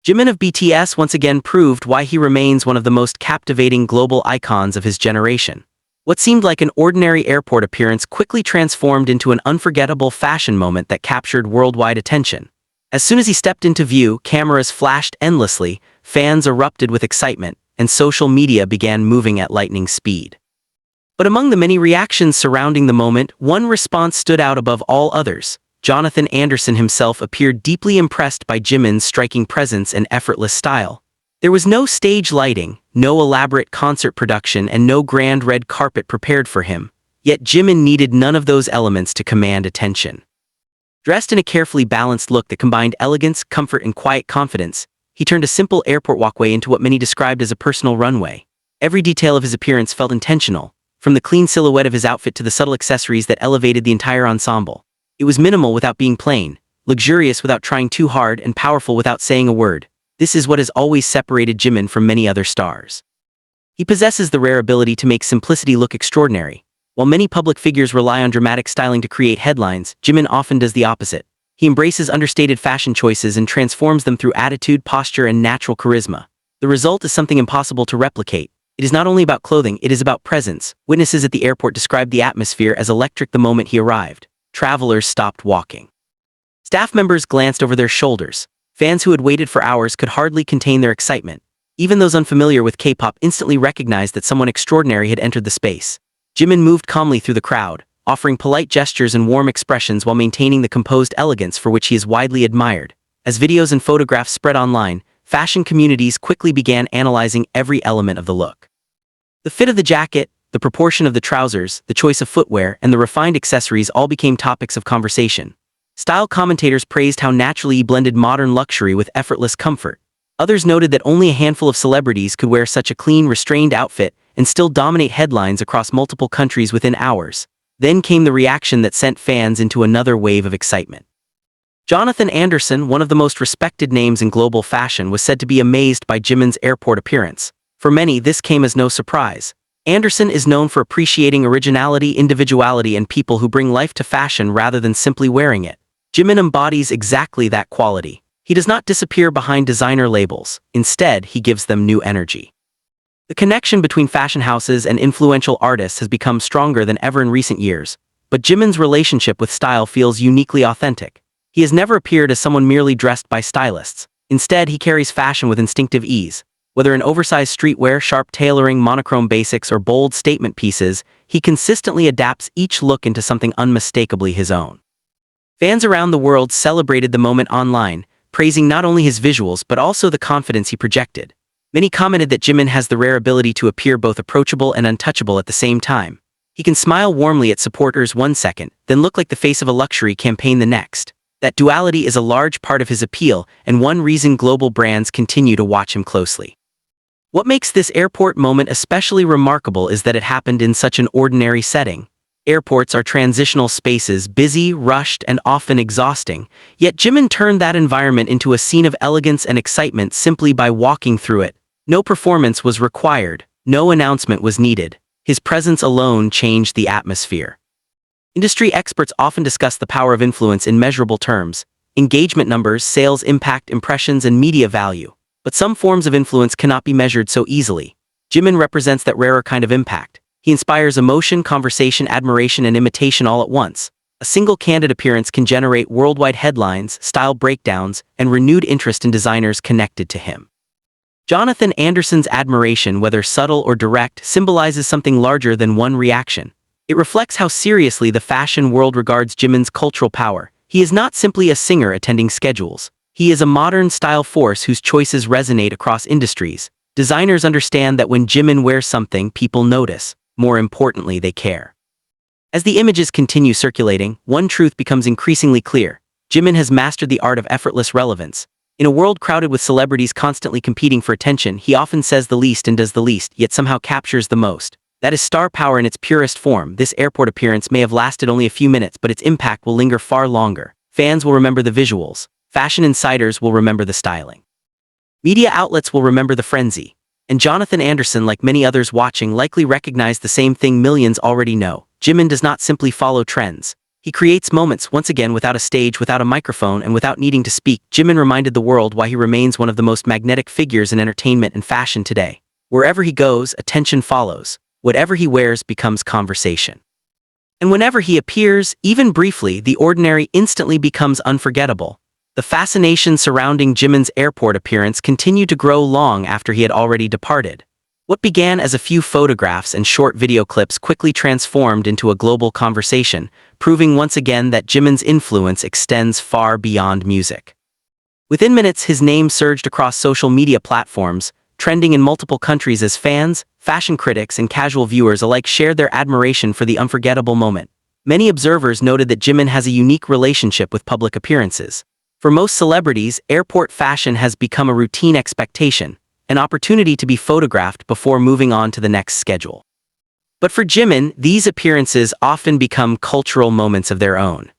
Jimin of BTS once again proved why he remains one of the most captivating global icons of his generation. What seemed like an ordinary airport appearance quickly transformed into an unforgettable fashion moment that captured worldwide attention. As soon as he stepped into view, cameras flashed endlessly, fans erupted with excitement, and social media began moving at lightning speed. But among the many reactions surrounding the moment, one response stood out above all others. Jonathan Anderson himself appeared deeply impressed by Jimin's striking presence and effortless style. There was no stage lighting, no elaborate concert production, and no grand red carpet prepared for him. Yet Jimin needed none of those elements to command attention. Dressed in a carefully balanced look that combined elegance, comfort, and quiet confidence, he turned a simple airport walkway into what many described as a personal runway. Every detail of his appearance felt intentional, from the clean silhouette of his outfit to the subtle accessories that elevated the entire ensemble. It was minimal without being plain, luxurious without trying too hard, and powerful without saying a word. This is what has always separated Jimin from many other stars. He possesses the rare ability to make simplicity look extraordinary. While many public figures rely on dramatic styling to create headlines, Jimin often does the opposite. He embraces understated fashion choices and transforms them through attitude, posture, and natural charisma. The result is something impossible to replicate. It is not only about clothing, it is about presence. Witnesses at the airport described the atmosphere as electric the moment he arrived. Travelers stopped walking. Staff members glanced over their shoulders. Fans who had waited for hours could hardly contain their excitement. Even those unfamiliar with K-pop instantly recognized that someone extraordinary had entered the space. Jimin moved calmly through the crowd, offering polite gestures and warm expressions while maintaining the composed elegance for which he is widely admired. As videos and photographs spread online, fashion communities quickly began analyzing every element of the look. The fit of the jacket, the proportion of the trousers, the choice of footwear, and the refined accessories all became topics of conversation. Style commentators praised how naturally he blended modern luxury with effortless comfort. Others noted that only a handful of celebrities could wear such a clean, restrained outfit and still dominate headlines across multiple countries within hours. Then came the reaction that sent fans into another wave of excitement. Jonathan Anderson, one of the most respected names in global fashion, was said to be amazed by Jimin's airport appearance. For many, this came as no surprise. Anderson is known for appreciating originality, individuality, and people who bring life to fashion rather than simply wearing it. Jimin embodies exactly that quality. He does not disappear behind designer labels. Instead, he gives them new energy. The connection between fashion houses and influential artists has become stronger than ever in recent years, but Jimin's relationship with style feels uniquely authentic. He has never appeared as someone merely dressed by stylists. Instead, he carries fashion with instinctive ease. Whether in oversized streetwear, sharp tailoring, monochrome basics, or bold statement pieces, he consistently adapts each look into something unmistakably his own. Fans around the world celebrated the moment online, praising not only his visuals but also the confidence he projected. Many commented that Jimin has the rare ability to appear both approachable and untouchable at the same time. He can smile warmly at supporters one second, then look like the face of a luxury campaign the next. That duality is a large part of his appeal, and one reason global brands continue to watch him closely. What makes this airport moment especially remarkable is that it happened in such an ordinary setting. Airports are transitional spaces, busy, rushed, and often exhausting, yet Jimin turned that environment into a scene of elegance and excitement simply by walking through it. No performance was required, no announcement was needed. His presence alone changed the atmosphere. Industry experts often discuss the power of influence in measurable terms: engagement numbers, sales impact, impressions, and media value. But some forms of influence cannot be measured so easily. Jimin represents that rarer kind of impact. He inspires emotion, conversation, admiration, and imitation all at once. A single candid appearance can generate worldwide headlines, style breakdowns, and renewed interest in designers connected to him. Jonathan Anderson's admiration, whether subtle or direct, symbolizes something larger than one reaction. It reflects how seriously the fashion world regards Jimin's cultural power. He is not simply a singer attending schedules. He is a modern style force whose choices resonate across industries. Designers understand that when Jimin wears something, people notice. More importantly, they care. As the images continue circulating, one truth becomes increasingly clear. Jimin has mastered the art of effortless relevance. In a world crowded with celebrities constantly competing for attention, he often says the least and does the least, yet somehow captures the most. That is star power in its purest form. This airport appearance may have lasted only a few minutes, but its impact will linger far longer. Fans will remember the visuals. Fashion insiders will remember the styling. Media outlets will remember the frenzy. And Jonathan Anderson, like many others watching, likely recognized the same thing millions already know. Jimin does not simply follow trends. He creates moments, once again without a stage, without a microphone, and without needing to speak. Jimin reminded the world why he remains one of the most magnetic figures in entertainment and fashion today. Wherever he goes, attention follows. Whatever he wears becomes conversation. And whenever he appears, even briefly, the ordinary instantly becomes unforgettable. The fascination surrounding Jimin's airport appearance continued to grow long after he had already departed. What began as a few photographs and short video clips quickly transformed into a global conversation, proving once again that Jimin's influence extends far beyond music. Within minutes, his name surged across social media platforms, trending in multiple countries as fans, fashion critics, and casual viewers alike shared their admiration for the unforgettable moment. Many observers noted that Jimin has a unique relationship with public appearances. For most celebrities, airport fashion has become a routine expectation, an opportunity to be photographed before moving on to the next schedule. But for Jimin, these appearances often become cultural moments of their own.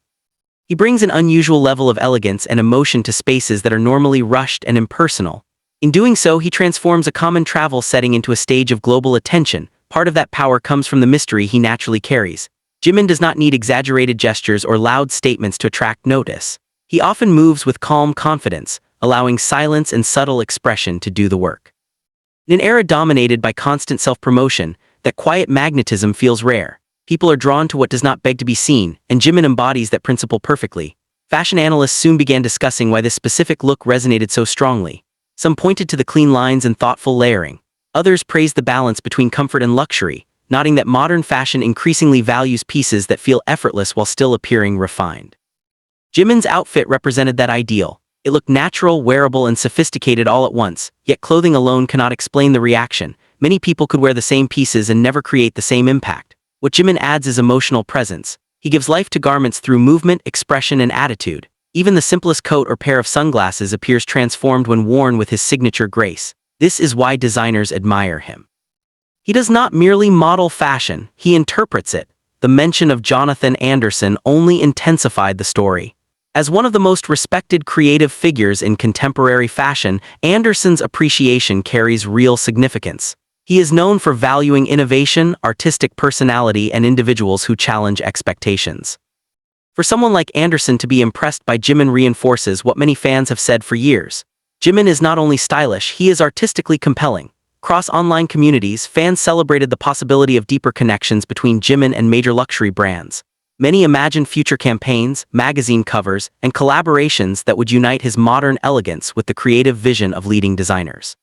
He brings an unusual level of elegance and emotion to spaces that are normally rushed and impersonal. In doing so, he transforms a common travel setting into a stage of global attention. Part of that power comes from the mystery he naturally carries. Jimin does not need exaggerated gestures or loud statements to attract notice. He often moves with calm confidence, allowing silence and subtle expression to do the work. In an era dominated by constant self-promotion, that quiet magnetism feels rare. People are drawn to what does not beg to be seen, and Jimin embodies that principle perfectly. Fashion analysts soon began discussing why this specific look resonated so strongly. Some pointed to the clean lines and thoughtful layering. Others praised the balance between comfort and luxury, noting that modern fashion increasingly values pieces that feel effortless while still appearing refined. Jimin's outfit represented that ideal. It looked natural, wearable, and sophisticated all at once, yet clothing alone cannot explain the reaction. Many people could wear the same pieces and never create the same impact. What Jimin adds is emotional presence. He gives life to garments through movement, expression, and attitude. Even the simplest coat or pair of sunglasses appears transformed when worn with his signature grace. This is why designers admire him. He does not merely model fashion, he interprets it. The mention of Jonathan Anderson only intensified the story. As one of the most respected creative figures in contemporary fashion, Anderson's appreciation carries real significance. He is known for valuing innovation, artistic personality, and individuals who challenge expectations. For someone like Anderson to be impressed by Jimin reinforces what many fans have said for years. Jimin is not only stylish, he is artistically compelling. Across online communities, fans celebrated the possibility of deeper connections between Jimin and major luxury brands. Many imagined future campaigns, magazine covers, and collaborations that would unite his modern elegance with the creative vision of leading designers.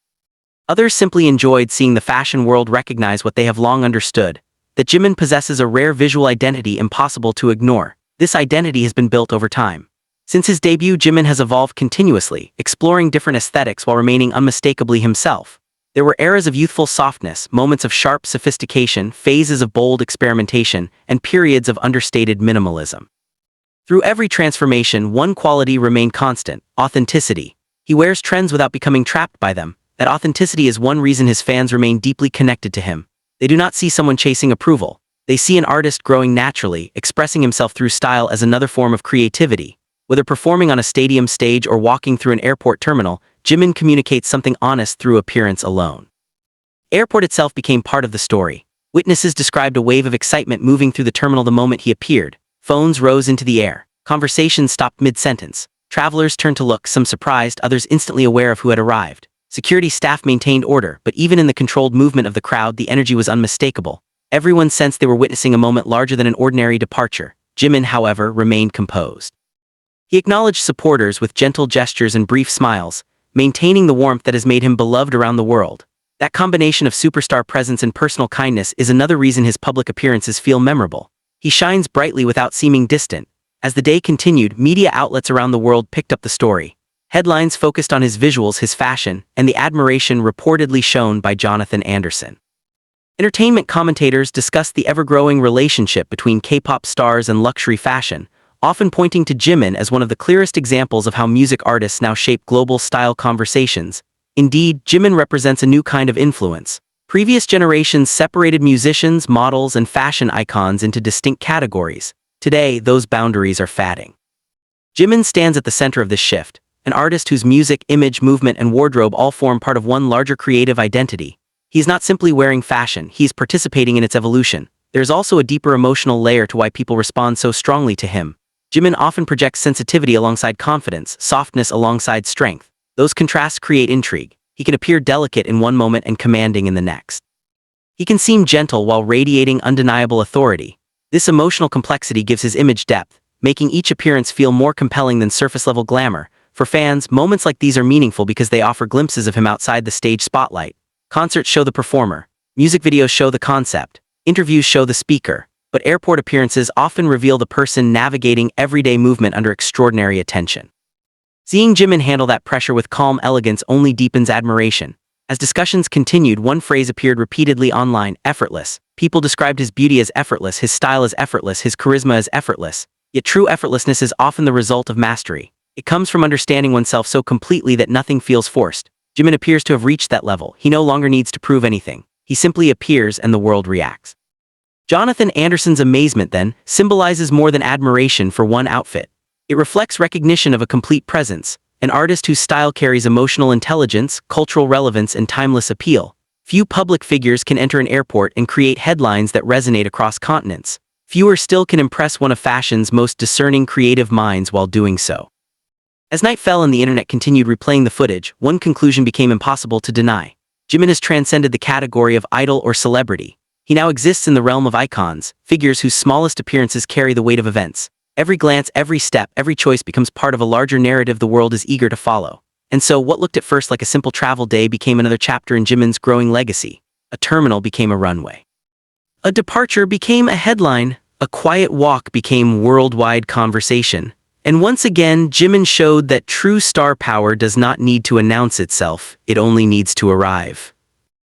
Others simply enjoyed seeing the fashion world recognize what they have long understood, that Jimin possesses a rare visual identity impossible to ignore. This identity has been built over time. Since his debut, Jimin has evolved continuously, exploring different aesthetics while remaining unmistakably himself. There were eras of youthful softness, moments of sharp sophistication, phases of bold experimentation, and periods of understated minimalism. Through every transformation, one quality remained constant: authenticity. He wears trends without becoming trapped by them. That authenticity is one reason his fans remain deeply connected to him. They do not see someone chasing approval. They see an artist growing naturally, expressing himself through style as another form of creativity. Whether performing on a stadium stage or walking through an airport terminal, Jimin communicates something honest through appearance alone. Airport itself became part of the story. Witnesses described a wave of excitement moving through the terminal the moment he appeared. Phones rose into the air. Conversations stopped mid-sentence. Travelers turned to look, some surprised, others instantly aware of who had arrived. Security staff maintained order, but even in the controlled movement of the crowd, the energy was unmistakable. Everyone sensed they were witnessing a moment larger than an ordinary departure. Jimin, however, remained composed. He acknowledged supporters with gentle gestures and brief smiles, maintaining the warmth that has made him beloved around the world. That combination of superstar presence and personal kindness is another reason his public appearances feel memorable. He shines brightly without seeming distant. As the day continued, media outlets around the world picked up the story. Headlines focused on his visuals, his fashion, and the admiration reportedly shown by Jonathan Anderson. Entertainment commentators discussed the ever-growing relationship between K-pop stars and luxury fashion, often pointing to Jimin as one of the clearest examples of how music artists now shape global style conversations. Indeed, Jimin represents a new kind of influence. Previous generations separated musicians, models, and fashion icons into distinct categories. Today, those boundaries are fading. Jimin stands at the center of this shift, an artist whose music, image, movement, and wardrobe all form part of one larger creative identity. He's not simply wearing fashion, he's participating in its evolution, There's also a deeper emotional layer to why people respond so strongly to him. Jimin often projects sensitivity alongside confidence, softness alongside strength. Those contrasts create intrigue. He can appear delicate in one moment and commanding in the next. He can seem gentle while radiating undeniable authority. This emotional complexity gives his image depth, making each appearance feel more compelling than surface-level glamour. For fans, moments like these are meaningful because they offer glimpses of him outside the stage spotlight. Concerts show the performer. Music videos show the concept. Interviews show the speaker. But airport appearances often reveal the person navigating everyday movement under extraordinary attention. Seeing Jimin handle that pressure with calm elegance only deepens admiration. As discussions continued, one phrase appeared repeatedly online: effortless. People described his beauty as effortless, his style as effortless, his charisma as effortless. Yet true effortlessness is often the result of mastery. It comes from understanding oneself so completely that nothing feels forced. Jimin appears to have reached that level. He no longer needs to prove anything. He simply appears and the world reacts. Jonathan Anderson's amazement, then, symbolizes more than admiration for one outfit. It reflects recognition of a complete presence, an artist whose style carries emotional intelligence, cultural relevance, and timeless appeal. Few public figures can enter an airport and create headlines that resonate across continents. Fewer still can impress one of fashion's most discerning creative minds while doing so. As night fell and the internet continued replaying the footage, one conclusion became impossible to deny. Jimin has transcended the category of idol or celebrity. He now exists in the realm of icons, figures whose smallest appearances carry the weight of events. Every glance, every step, every choice becomes part of a larger narrative the world is eager to follow. And so, what looked at first like a simple travel day became another chapter in Jimin's growing legacy. A terminal became a runway. A departure became a headline. A quiet walk became worldwide conversation. And once again, Jimin showed that true star power does not need to announce itself, it only needs to arrive.